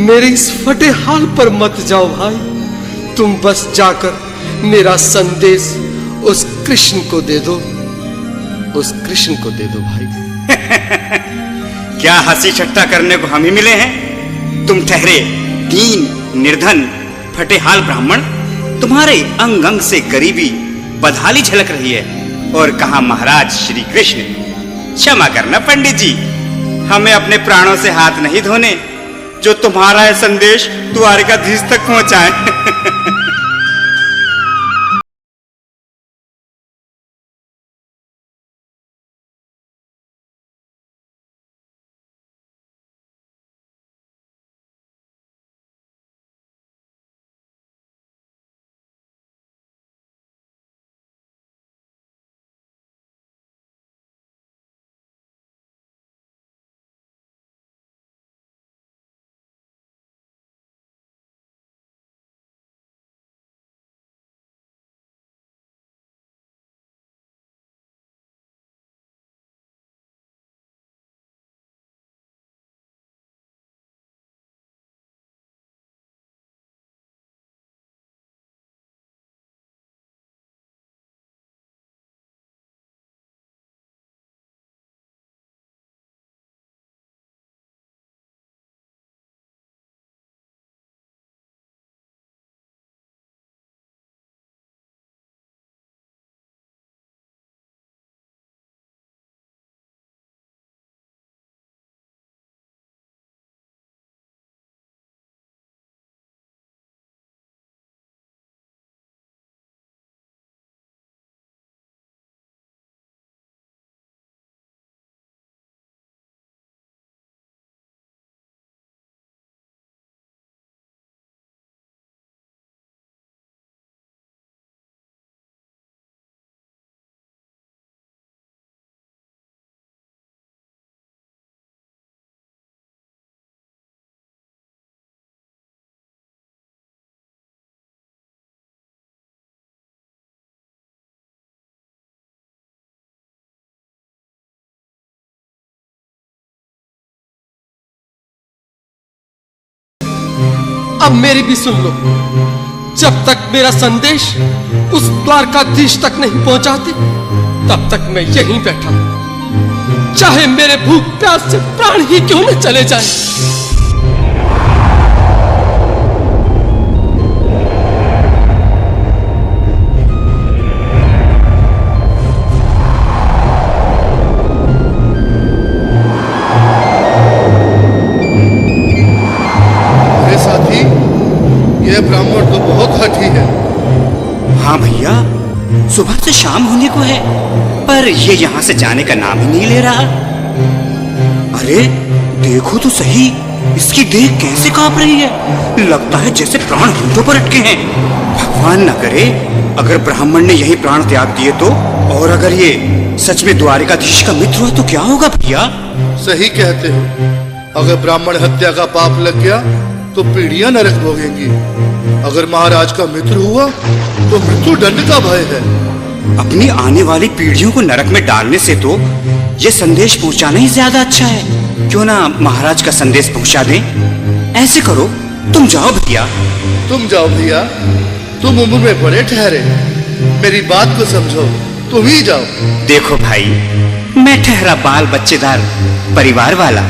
Speaker 8: मेरे इस फटे हाल पर मत जाओ भाई। तुम बस जाकर मेरा संदेश उस कृष्ण को दे दो, उस कृष्ण को दे दो भाई।
Speaker 7: क्या हंसी ठट्टा करने को हम ही मिले हैं? तुम ठहरे दीन निर्धन फटेहाल ब्राह्मण, तुम्हारे अंग अंग से गरीबी बदहाली झलक रही है। और कहा महाराज श्री कृष्ण। क्षमा करना पंडित जी, हमें अपने प्राणों से हाथ नहीं धोने जो तुम्हारा यह संदेश द्वारकाधीश तक पहुंचाए।
Speaker 8: अब मेरी भी सुन लो। जब तक मेरा संदेश उस द्वारकाधीश तक नहीं पहुंचाती, तब तक मैं यहीं बैठा हूं, चाहे मेरे भूख प्यास से प्राण ही क्यों न चले जाए।
Speaker 6: यह ब्राह्मण तो बहुत हठी है।
Speaker 7: हाँ भैया, सुबह से शाम होने को है, पर ये यहाँ से जाने का नाम ही नहीं ले रहा। अरे देखो तो सही, इसकी देह कैसे कांप रही है, लगता है जैसे प्राण होंठों पर अटके हैं। भगवान न करे अगर ब्राह्मण ने यही प्राण त्याग दिए तो, और अगर ये सच में द्वारिकाधीश का मित्र हुआ तो क्या होगा भैया?
Speaker 6: सही कहते हो। अगर ब्राह्मण हत्या का पाप लग गया तो पीढ़ियां नरक भोगेंगी। अगर महाराज का मित्र हुआ तो मृत्यु दंड का भय है।
Speaker 7: अपनी आने वाली पीढ़ियों को नरक में डालने से तो ये संदेश पहुंचाना ही ज्यादा अच्छा है। क्यों ना महाराज का संदेश पहुंचा दें? ऐसे करो, तुम जाओ भैया।
Speaker 6: तुम जाओ भैया, तुम उम्र में बड़े ठहरे, मेरी बात को समझो, तुम ही जाओ।
Speaker 7: देखो भाई, मैं ठहरा बाल बच्चेदार परिवार वाला,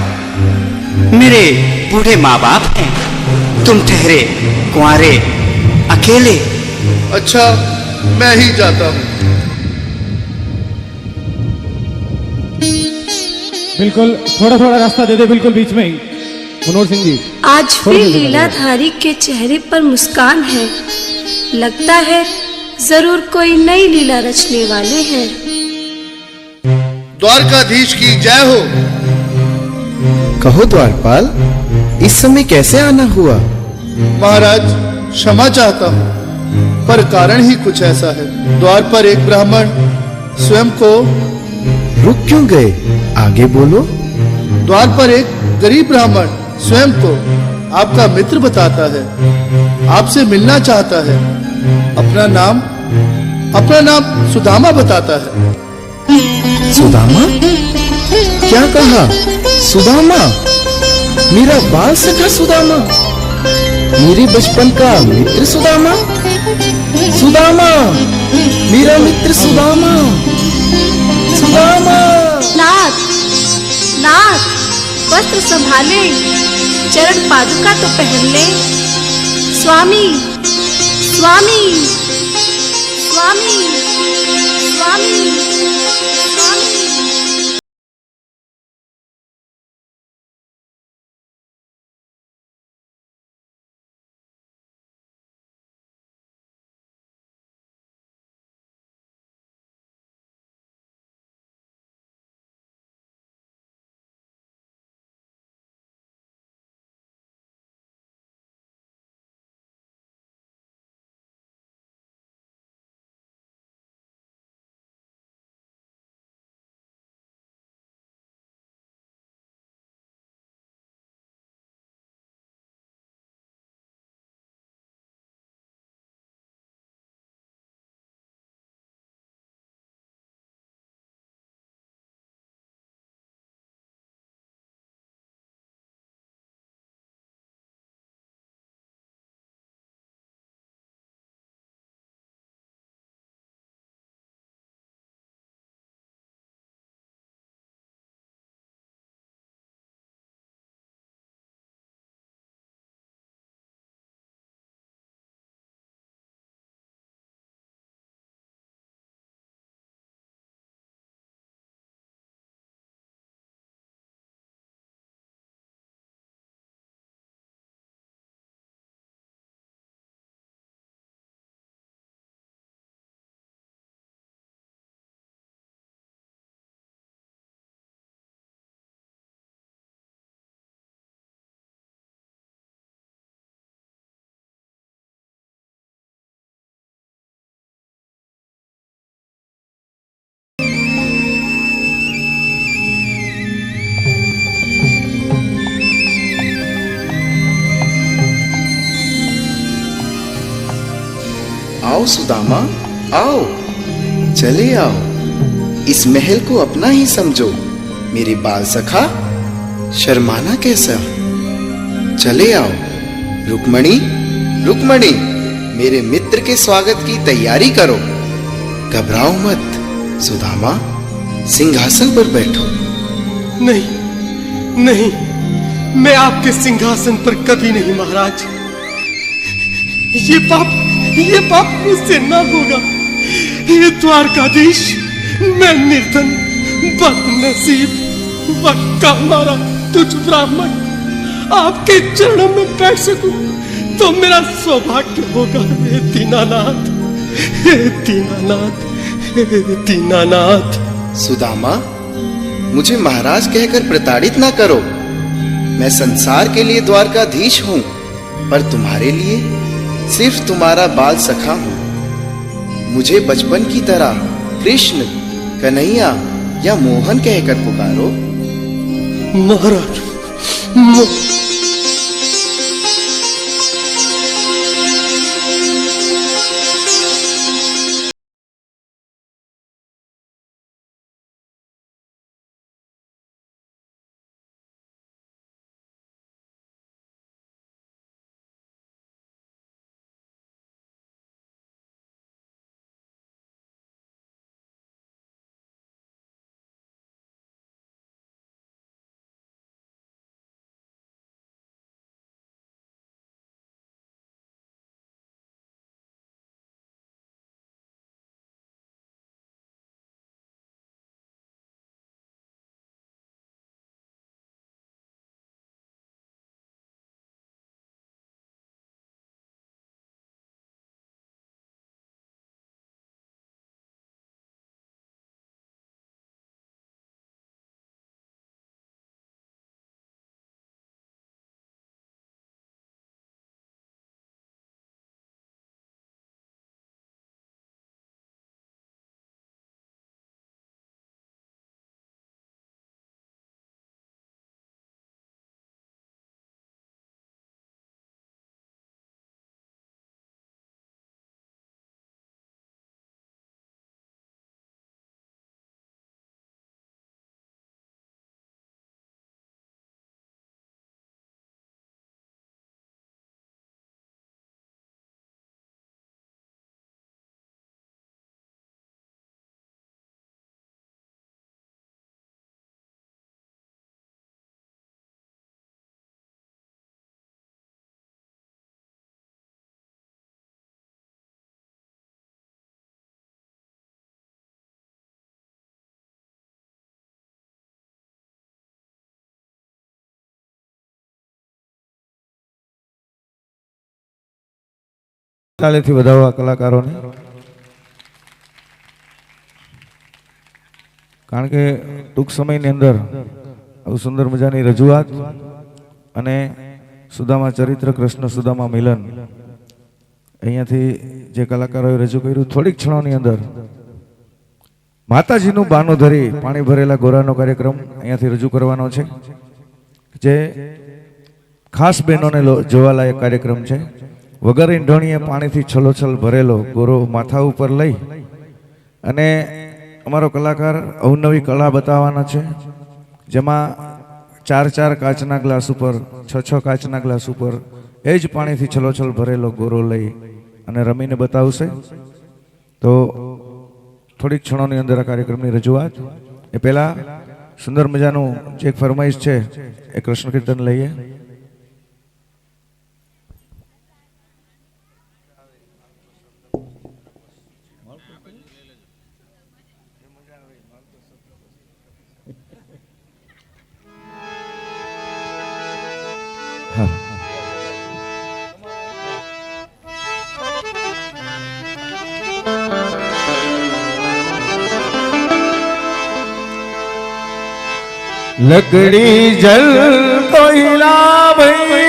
Speaker 7: मेरे बूढ़े माँ बाप हैं, तुम ठहरे कुंवारे अकेले।
Speaker 6: अच्छा, मैं ही जाता हूँ।
Speaker 2: बिल्कुल, थोड़ा थोड़ा रास्ता दे दे, बिल्कुल बीच में ही। मनोहर सिंह जी,
Speaker 9: आज फिर लीलाधारी के चेहरे पर मुस्कान है। लगता है जरूर कोई नई लीला रचने वाले हैं।
Speaker 6: द्वारकाधीश की जय हो।
Speaker 10: कहो द्वारपाल, इस समय कैसे आना हुआ?
Speaker 6: महाराज, क्षमा चाहता हूँ, पर कारण ही कुछ ऐसा है। द्वार पर एक ब्राह्मण स्वयं को
Speaker 10: रुक क्यों गए? आगे बोलो।
Speaker 6: द्वार पर एक गरीब ब्राह्मण स्वयं को आपका मित्र बताता है, आपसे मिलना चाहता है। अपना नाम सुदामा बताता है।
Speaker 10: सुदामा? क्या कहा? सुदामा? मेरा बाल सखा सुदामा? मेरे बचपन का मित्र सुदामा? सुदामा, मेरा मित्र सुदामा। सुदामा।
Speaker 9: नाथ, नाथ, वस्त्र संभाले, चरण पादुका तो पहन ले। स्वामी, स्वामी, स्वामी, स्वामी, स्वामी।
Speaker 10: आओ सुदामा, आओ, चले आओ। इस महल को अपना ही समझो। मेरे बाल सखा, शर्माना कैसा? चले आओ, रुक्मणी, रुक्मणी, मेरे मित्र के स्वागत की तैयारी करो। घबराओ मत सुदामा, सिंहासन पर बैठो।
Speaker 8: नहीं नहीं, मैं आपके सिंहासन पर कभी नहीं महाराज। ये पाप मुझसे ना होगा। ये द्वारकाधीश, मैं निर्धन, बदनसीब, वक्का मारा तुझ ब्राह्मण आपके चरणों में बैठ सकूं तो मेरा सौभाग्य होगा। हे दीनानाथ, हे दीनानाथ, हे दीनानाथ।
Speaker 10: सुदामा, मुझे महाराज कहकर प्रताड़ित ना करो। मैं संसार के लिए द्वारकाधीश हूं, पर तुम्हारे लिए सिर्फ तुम्हारा बाल सखा हूं। मुझे बचपन की तरह कृष्ण, कन्हैया या मोहन कहकर पुकारो।
Speaker 8: महाराज,
Speaker 2: તાળીથી વધાવવા કલાકારોને, કારણ કે ટૂંક સમયની અંદર આવું સુંદર મજાની રજૂઆત અને સુદામા ચરિત્ર, કૃષ્ણ સુદામા મિલન અહીંયાથી જે કલાકારોએ રજૂ કર્યું, થોડીક ક્ષણોની અંદર માતાજીનું બાનું ધરી પાણી ભરેલા ગોરાનો કાર્યક્રમ અહીંયાથી રજૂ કરવાનો છે, જે ખાસ બહેનોને જોવાલાયક કાર્યક્રમ છે। વગર ઈંઢોણીએ પાણીથી છલોછલ ભરેલો ગોરો માથા ઉપર લઈ અને અમારો કલાકાર અવનવી કળા બતાવવાના છે, જેમાં 4 કાચના ગ્લાસ ઉપર, 6 કાચના ગ્લાસ ઉપર એ જ પાણીથી છલોછલ ભરેલો ગોરો લઈ અને રમીને બતાવશે। તો થોડીક ક્ષણોની અંદર આ કાર્યક્રમની રજૂઆત। એ પહેલા સુંદર મજાનું જે એક ફરમાઈશ છે એ કૃષ્ણ કીર્તન લઈએ। लकड़ी जल कोयला भई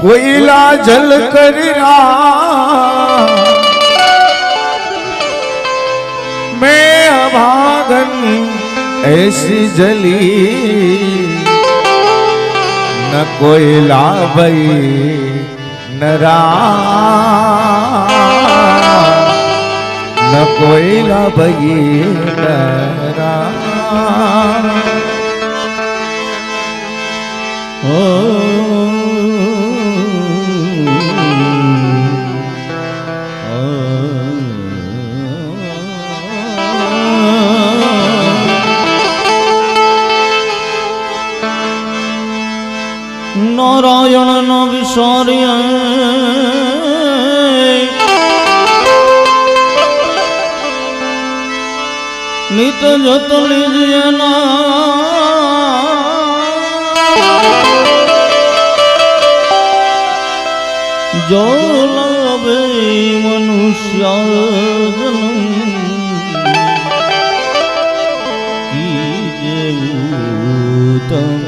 Speaker 2: कोयला जल कर मैं अभागन ऐसी जली न कोयला भई न न कोयला भई
Speaker 3: નારાયણ નો વિસાર્ય નિત જત લીજના જો લાવે મનુષ્ય જન્મ કીજેવું તમ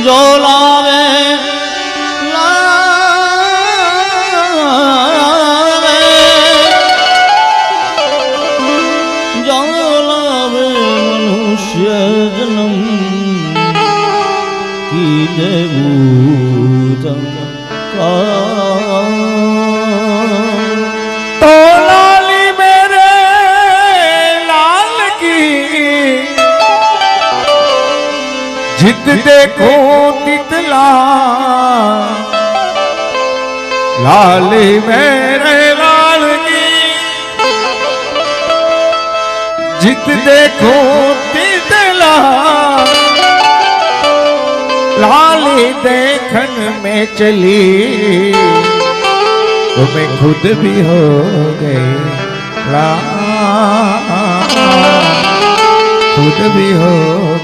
Speaker 3: જો લાવે જો લાવે મનુષ્ય જન્મ કી દેવું
Speaker 2: तो लाली मेरे लाल की जित देखो तितला लाली मेरे लाल की जित देखो तितला लाली देखन में चली तो मैं खुद भी हो गई खुद भी हो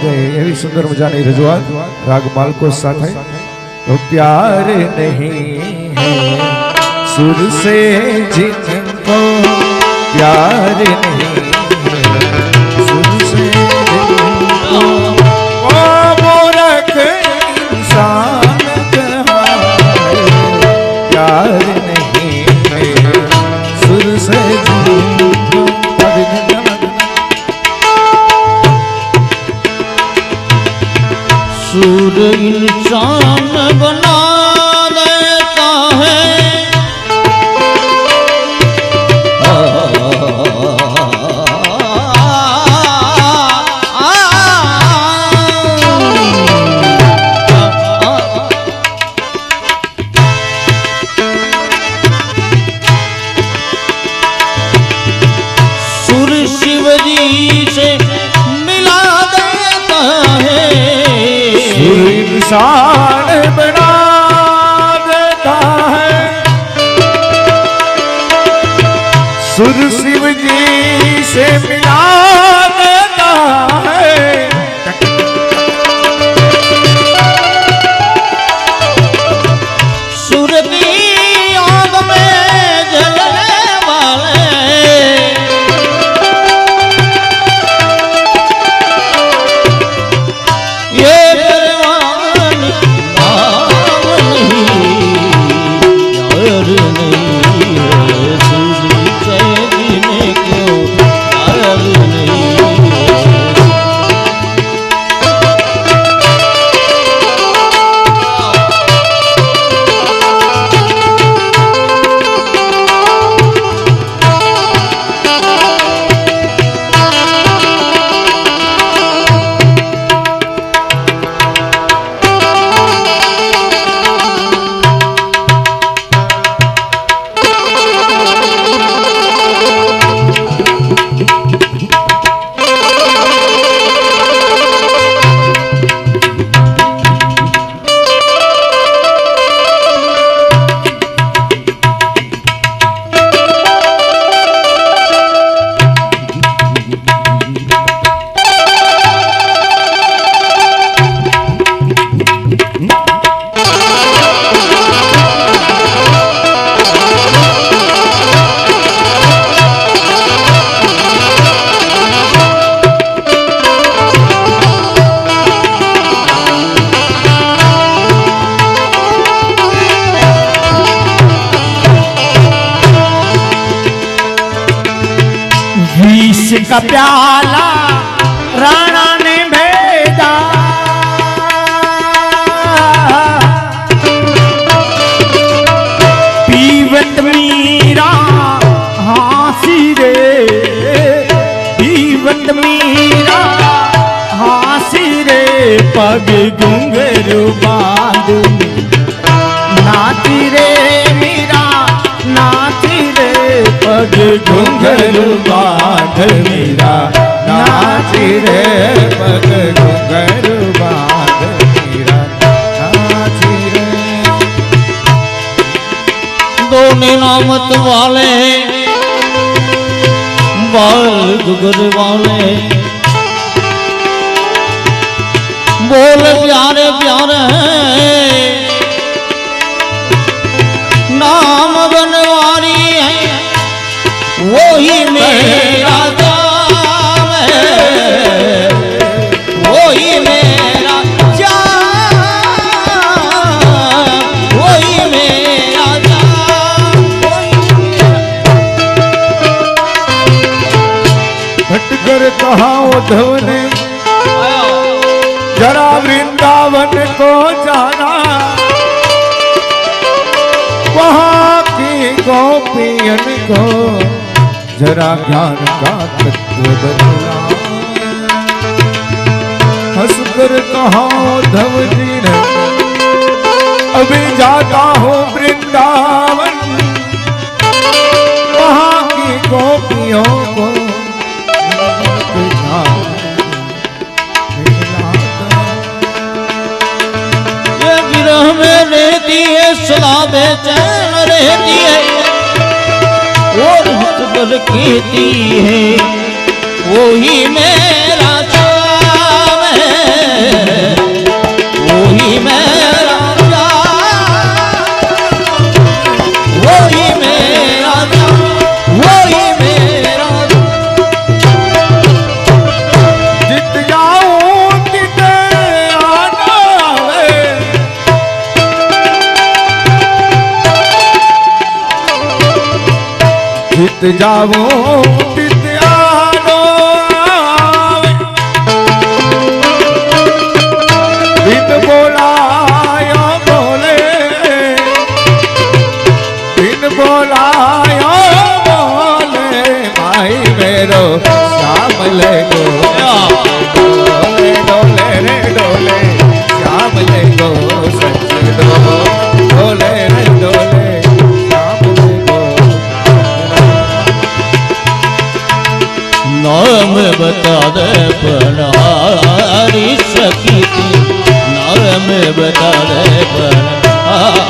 Speaker 2: गए એવી સુંદર મજાની રજૂઆત રાગ માલકો સાથે તો પ્યાર નહીં है सुर से जिनको प्यार नहीं है सुर से जिनको वो मूर्ख इंसान कहाए प्यार सुर से
Speaker 3: सुर इंसान बना देता है सुर शिव जी से मिला देता है
Speaker 2: इंसान बना देता है सुर शिव जी से मिला देता है
Speaker 3: सुर की आग में जलने वाले ये परवान नाम नहीं यार नहीं है सुर से जीने को यार नहीं है
Speaker 2: विष का प्याला राणा ने भेजा पीवत मीरा हाँसी रे पीवत
Speaker 1: પગે ઘુંઘરું બાંધું નાચી રે મીરા નાચી રે પગે ઘુંઘરું બાંધ મીરા નાચી રે
Speaker 2: પગ ઘુંઘરું બાંધ મીરા નાચી રે
Speaker 3: दोने नामत वाले बाल गुगर वाले बोल प्यारे प्यारे नाम बनवारी है वही मेरा जाम है वही मेरा जाम वही मेरा जाम
Speaker 2: भटकर कहा उद्धव ने जरा वृंदावन को जाना वहाँ की गोपियन को जरा ज्ञान का तत्व बदला हंसकर कहा उद्धव जी ने अभी जाता हूँ वृंदावन वहाँ की गोपियों को
Speaker 3: ये विरह में रहती है सदा बेचैन रहती है और हंसकर कहती है वही मेरा जाम है वही मेरा जाम वही मेरा जाम वही मेरा
Speaker 2: जित जाऊं तित आना है जित जाऊं तित आनो आवे बिन बोलायो बोले बिन बोलायो बोले भाई मेरो श्याम ले गो डोले डोले रे डोले श्याम ले गो सच डोले रे डोले श्याम ले गो
Speaker 3: नाम बता दे बनहारी सखी थी नाम बता दे बनहारी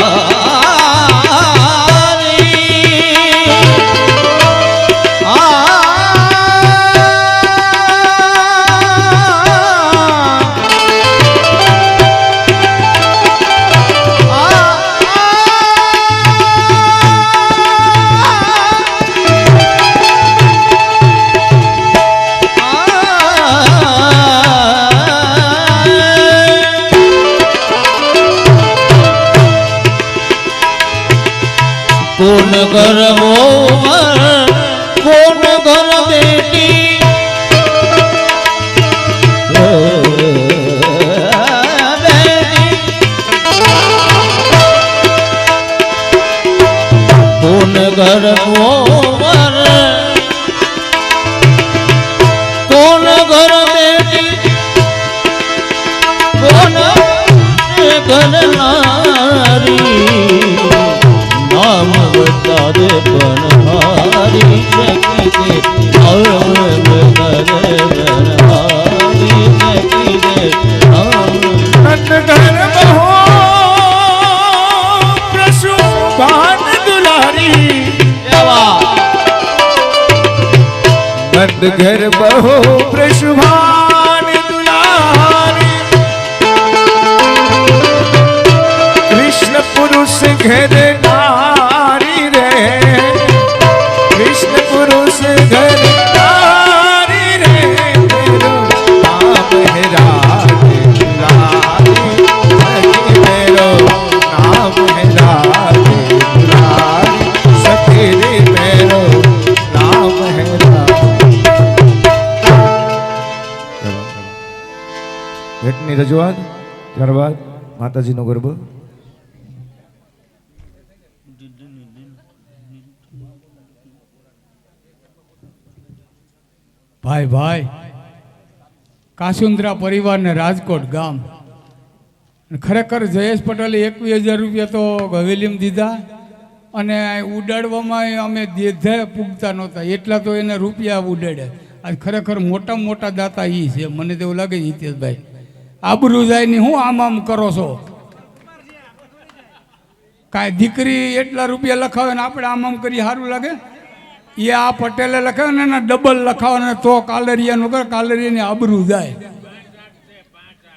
Speaker 3: कौन घर वो कौन घर बेटी कौन घर वो कौन घर बेटी कौन घर नारी नाम बता दे बनहारी सखी दे नाम बता दे बनहारी सखी दे नाम
Speaker 2: नंद घर बहो प्रसु भान दुलारी नंद घर बहो प्रसु भान दुलारी कृष्ण पुरुष घर नारी रे कृष्ण पुरुष घर नारी रे मेरो नाम है राधे दुलारी सखी मेरो नाम है राधे दुलारी सखी रे मेरो नाम है भेटनी रजूआत ત્યારબાદ માતાજીનો ગરબો
Speaker 4: ભાઈ કાસુંદ્રા પરિવાર ને રાજકોટ ગામ ખરેખર જયેશ પટેલે 21,000 રૂપિયા તો હવેલીમાં દીધા અને ઉડાડવામાં અમે દેધે પૂગતા નહોતા એટલા તો એને રૂપિયા ઉડાડ્યા. આજ ખરેખર મોટામાં મોટા દાતા એ છે. મને તો એવું લાગે છે હિતેશભાઈ આબરૂ જાય ની હું આમ કરો છો. કાંઈ દીકરી એટલા રૂપિયા લખાવે ને આપણે આમ કરી સારું લાગે? એ આ પટેલે લખાવે ને એના ડબલ લખાવે ને તો કાલરિયાનું કરે, કાલરિયાની આબરૂ જાય.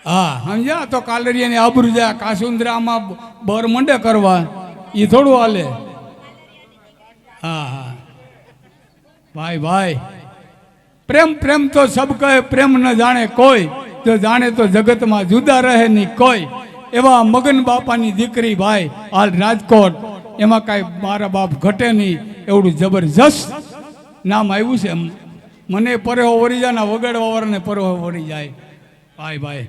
Speaker 4: હા સમજ્યા? તો કાલરિયાની આબરૂ જાય. કાસુંદરામાં બર મંડે કરવા એ થોડું હાલે. હા હા ભાઈ ભાઈ પ્રેમ પ્રેમ તો સબ કહે, પ્રેમ ન જાણે કોઈ, જો જાણે તો જગતમાં જુદા રહે નહીં કોઈ. એવા મગન બાપાની દીકરી ભાઈ હાલ રાજકોટ, એમાં કાંઈ મારા બાપ ઘટે નહીં એવડું જબરજસ્ત નામ આવ્યું છે. મને પરેહો વળી જાય ને વગાડવા વાળાને પરેહો વળી જાય. ભાઈ ભાઈ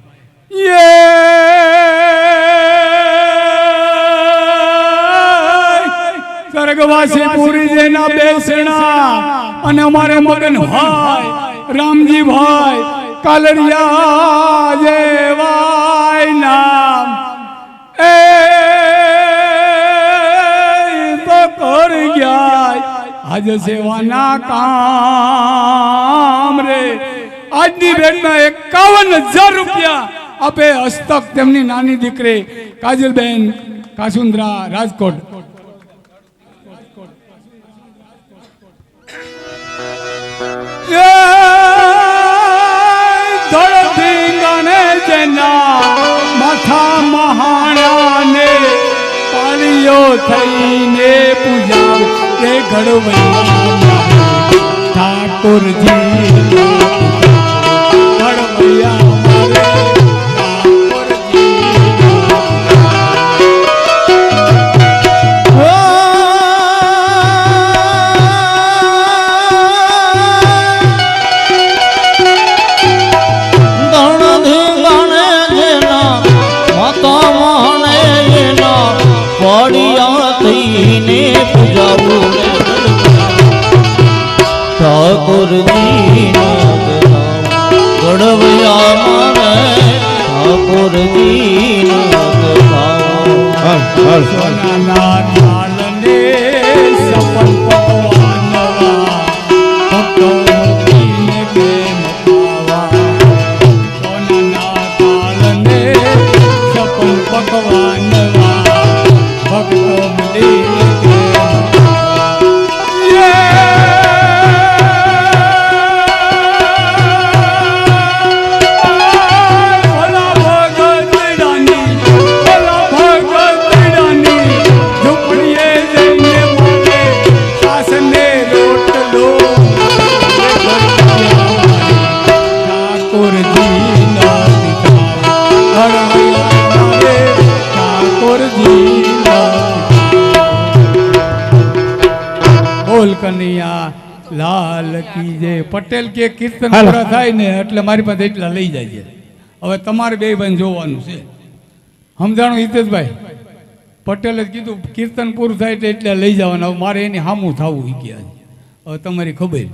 Speaker 4: સ્વર્ગવાસી પૂરી જેના બેસણા અને અમારે મગન ભાઈ રામજી ભાઈ કાલરિયા જેવાય નામ એ તો કરી ગયા આજ સેવાના કામ રે. આજની ભેટમાં 51,000 રૂપિયા આપે હસ્તક તેમની નાની દીકરી કાજલબેન કાસુંદ્રા રાજકોટ. ધરતી ગણે જેના માથા મહાણાને પાળીઓ થઈને પૂજા રે ઘડવૈયા ઠાકોરજી ઘડવૈયા
Speaker 3: ઠાકોરજી ગઢવૈયા મારે ઠાકોરજી
Speaker 4: સોનાના થાળને સફળ પકવાનવા ભક્તોને પ્રેમ પાવા. સોનાના થાળને સફળ પકવાનવા ભક્તોને કનૈયા લાલ કી જય. પટેલ કે કીર્તન પૂરા થાય ને એટલે મારી પાસે એટલા લઈ જાય છે. હવે તમારે બે ભાઈ જોવાનું છે. સમજાણું હિતેશભાઈ? પટેલે કીધું કીર્તન પૂરું થાય એટલે લઈ જવાના. હવે મારે એની સામું થવું ગયા. હવે તમારી ખબર